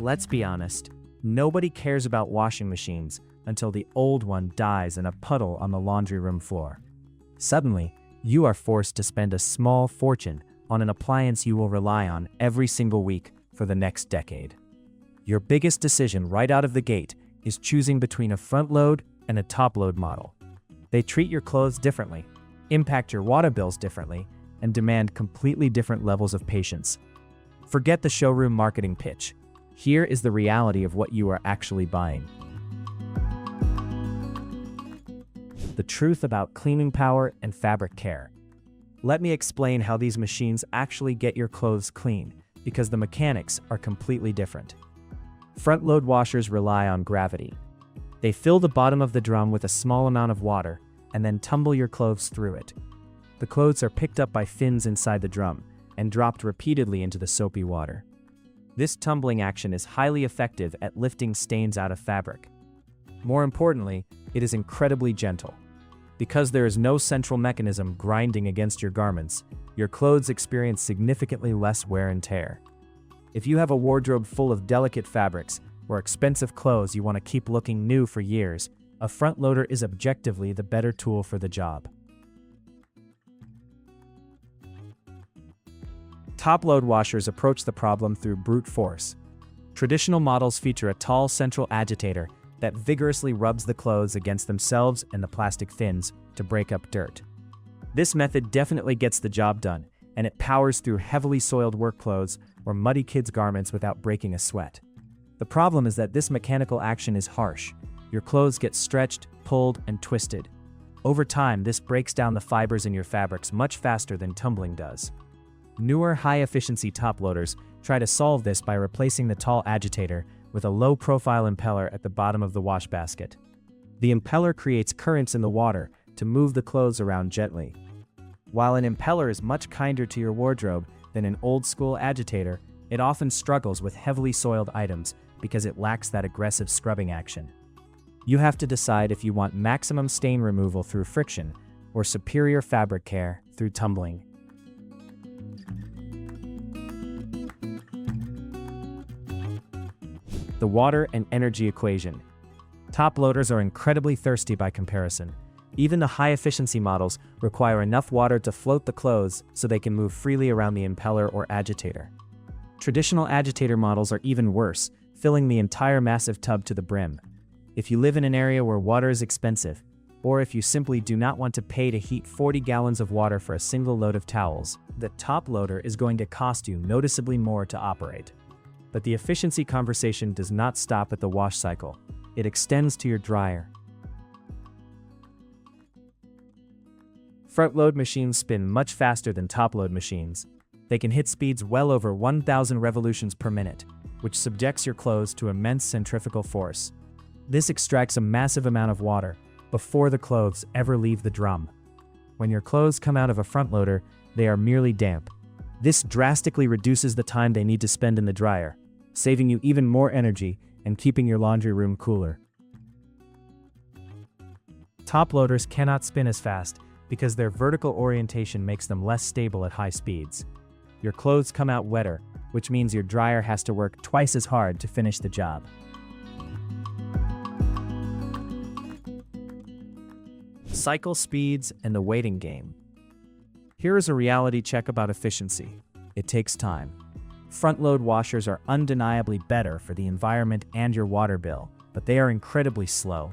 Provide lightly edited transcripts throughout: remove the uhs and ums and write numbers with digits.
let's be honest, nobody cares about washing machines until the old one dies in a puddle on the laundry room floor. Suddenly, you are forced to spend a small fortune on an appliance you will rely on every single week for the next decade. Your biggest decision right out of the gate is choosing between a front-load and a top-load model. They treat your clothes differently, impact your water bills differently, and demand completely different levels of patience. Forget the showroom marketing pitch. Here is the reality of what you are actually buying. The truth about cleaning power and fabric care. Let me explain how these machines actually get your clothes clean, because the mechanics are completely different. Front-load washers rely on gravity. They fill the bottom of the drum with a small amount of water and then tumble your clothes through it. The clothes are picked up by fins inside the drum and dropped repeatedly into the soapy water. This tumbling action is highly effective at lifting stains out of fabric. More importantly, it is incredibly gentle. Because there is no central mechanism grinding against your garments, your clothes experience significantly less wear and tear. If you have a wardrobe full of delicate fabrics or expensive clothes you want to keep looking new for years, a front loader is objectively the better tool for the job. Top-load washers approach the problem through brute force. Traditional models feature a tall central agitator that vigorously rubs the clothes against themselves and the plastic fins to break up dirt. This method definitely gets the job done, and it powers through heavily soiled work clothes or muddy kids' garments without breaking a sweat. The problem is that this mechanical action is harsh. Your clothes get stretched, pulled, and twisted. Over time, this breaks down the fibers in your fabrics much faster than tumbling does. Newer high-efficiency top loaders try to solve this by replacing the tall agitator with a low-profile impeller at the bottom of the wash basket. The impeller creates currents in the water to move the clothes around gently. While an impeller is much kinder to your wardrobe than an old-school agitator, it often struggles with heavily soiled items because it lacks that aggressive scrubbing action. You have to decide if you want maximum stain removal through friction or superior fabric care through tumbling. The water and energy equation. Top loaders are incredibly thirsty by comparison. Even the high-efficiency models require enough water to float the clothes so they can move freely around the impeller or agitator. Traditional agitator models are even worse, filling the entire massive tub to the brim. If you live in an area where water is expensive, or if you simply do not want to pay to heat 40 gallons of water for a single load of towels, the top loader is going to cost you noticeably more to operate. But the efficiency conversation does not stop at the wash cycle. It extends to your dryer. Front-load machines spin much faster than top-load machines. They can hit speeds well over 1,000 revolutions per minute, which subjects your clothes to immense centrifugal force. This extracts a massive amount of water before the clothes ever leave the drum. When your clothes come out of a front-loader, they are merely damp. This drastically reduces the time they need to spend in the dryer, saving you even more energy and keeping your laundry room cooler. Top loaders cannot spin as fast because their vertical orientation makes them less stable at high speeds. Your clothes come out wetter, which means your dryer has to work twice as hard to finish the job. Cycle speeds and the waiting game. Here is a reality check about efficiency. It takes time. Front-load washers are undeniably better for the environment and your water bill, but they are incredibly slow.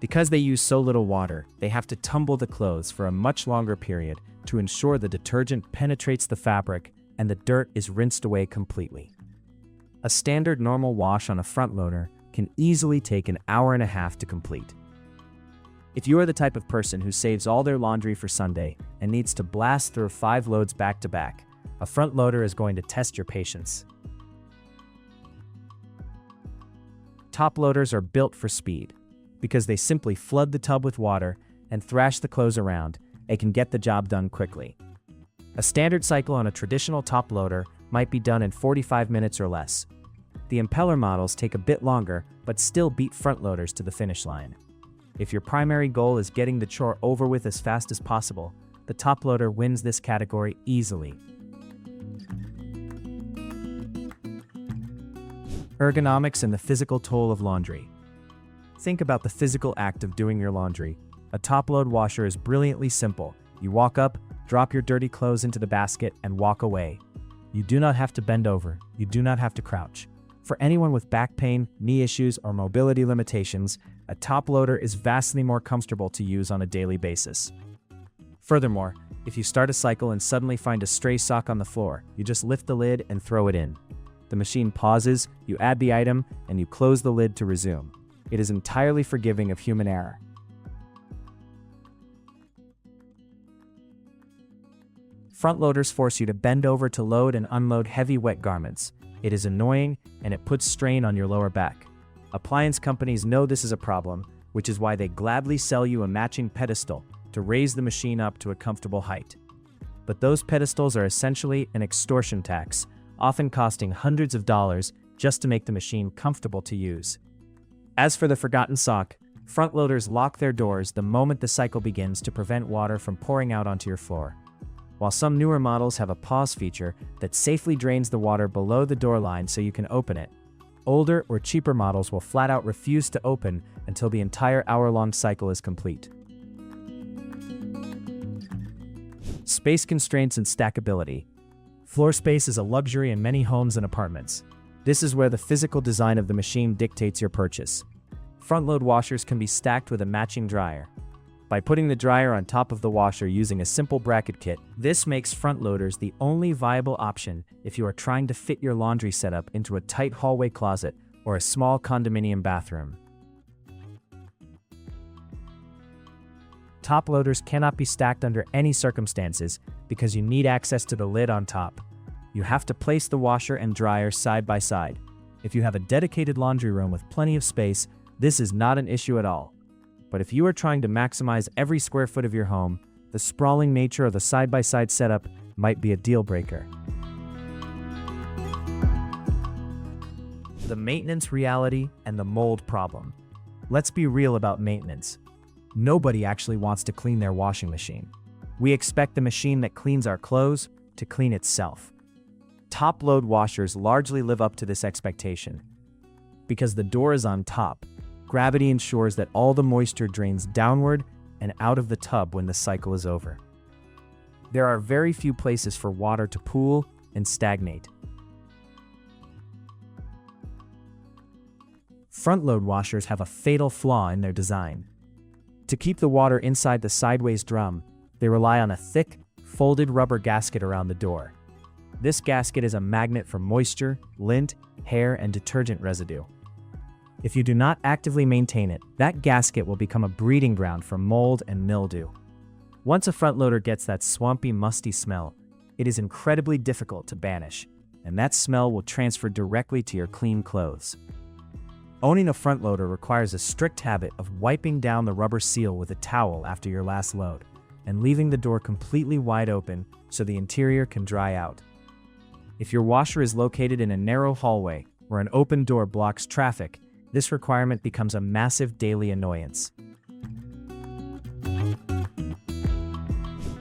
Because they use so little water, they have to tumble the clothes for a much longer period to ensure the detergent penetrates the fabric and the dirt is rinsed away completely. A standard normal wash on a front loader can easily take an hour and a half to complete. If you are the type of person who saves all their laundry for Sunday and needs to blast through 5 loads back to back, a front loader is going to test your patience. Top loaders are built for speed. Because they simply flood the tub with water and thrash the clothes around, and can get the job done quickly. A standard cycle on a traditional top loader might be done in 45 minutes or less. The impeller models take a bit longer, but still beat front loaders to the finish line. If your primary goal is getting the chore over with as fast as possible, the top loader wins this category easily. Ergonomics and the physical toll of laundry. Think about the physical act of doing your laundry. A top-load washer is brilliantly simple. You walk up, drop your dirty clothes into the basket, and walk away. You do not have to bend over. You do not have to crouch. For anyone with back pain, knee issues, or mobility limitations, a top loader is vastly more comfortable to use on a daily basis. Furthermore, if you start a cycle and suddenly find a stray sock on the floor, you just lift the lid and throw it in. The machine pauses, you add the item, and you close the lid to resume. It is entirely forgiving of human error. Front loaders force you to bend over to load and unload heavy wet garments. It is annoying, and it puts strain on your lower back. Appliance companies know this is a problem, which is why they gladly sell you a matching pedestal to raise the machine up to a comfortable height. But those pedestals are essentially an extortion tax, often costing hundreds of dollars just to make the machine comfortable to use. As for the forgotten sock, front loaders lock their doors the moment the cycle begins to prevent water from pouring out onto your floor. While some newer models have a pause feature that safely drains the water below the door line so you can open it, older or cheaper models will flat out refuse to open until the entire hour-long cycle is complete. Space constraints and stackability. Floor space is a luxury in many homes and apartments. This is where the physical design of the machine dictates your purchase. Front-load washers can be stacked with a matching dryer. By putting the dryer on top of the washer using a simple bracket kit, this makes front loaders the only viable option if you are trying to fit your laundry setup into a tight hallway closet or a small condominium bathroom. Top loaders cannot be stacked under any circumstances because you need access to the lid on top. You have to place the washer and dryer side by side. If you have a dedicated laundry room with plenty of space, this is not an issue at all. But if you are trying to maximize every square foot of your home, the sprawling nature of the side-by-side setup might be a deal breaker. The maintenance reality and the mold problem. Let's be real about maintenance. Nobody actually wants to clean their washing machine. We expect the machine that cleans our clothes to clean itself. Top-load washers largely live up to this expectation. Because the door is on top, gravity ensures that all the moisture drains downward and out of the tub when the cycle is over. There are very few places for water to pool and stagnate. Front-load washers have a fatal flaw in their design. To keep the water inside the sideways drum, they rely on a thick, folded rubber gasket around the door. This gasket is a magnet for moisture, lint, hair, and detergent residue. If you do not actively maintain it, that gasket will become a breeding ground for mold and mildew. Once a front loader gets that swampy, musty smell, it is incredibly difficult to banish, and that smell will transfer directly to your clean clothes. Owning a front loader requires a strict habit of wiping down the rubber seal with a towel after your last load, and leaving the door completely wide open so the interior can dry out. If your washer is located in a narrow hallway where an open door blocks traffic, this requirement becomes a massive daily annoyance.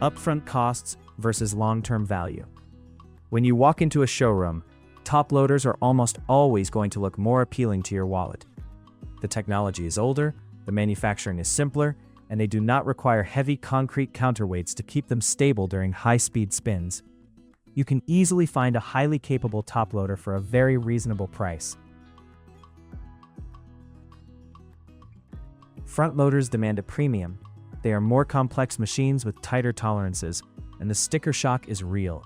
Upfront costs versus long-term value. When you walk into a showroom, top loaders are almost always going to look more appealing to your wallet. The technology is older, the manufacturing is simpler, and they do not require heavy concrete counterweights to keep them stable during high-speed spins. You can easily find a highly capable top loader for a very reasonable price. Front loaders demand a premium. They are more complex machines with tighter tolerances, and the sticker shock is real.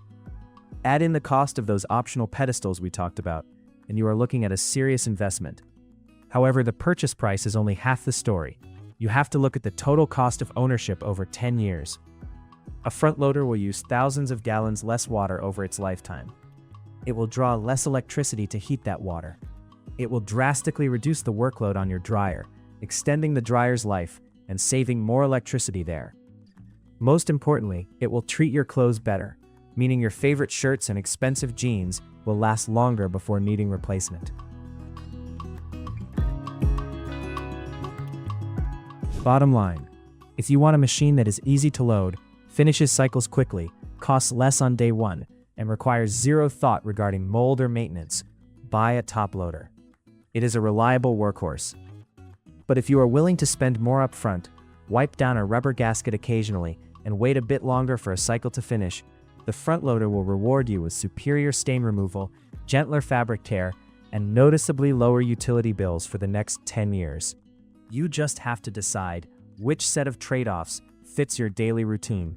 Add in the cost of those optional pedestals we talked about, and you are looking at a serious investment. However, the purchase price is only half the story. You have to look at the total cost of ownership over 10 years. A front loader will use thousands of gallons less water over its lifetime. It will draw less electricity to heat that water. It will drastically reduce the workload on your dryer, extending the dryer's life and saving more electricity there. Most importantly, it will treat your clothes better, meaning your favorite shirts and expensive jeans will last longer before needing replacement. Bottom line, if you want a machine that is easy to load, finishes cycles quickly, costs less on day one, and requires zero thought regarding mold or maintenance, buy a top loader. It is a reliable workhorse. But if you are willing to spend more upfront, wipe down a rubber gasket occasionally, and wait a bit longer for a cycle to finish, the front loader will reward you with superior stain removal, gentler fabric tear, and noticeably lower utility bills for the next 10 years. You just have to decide which set of trade-offs fits your daily routine.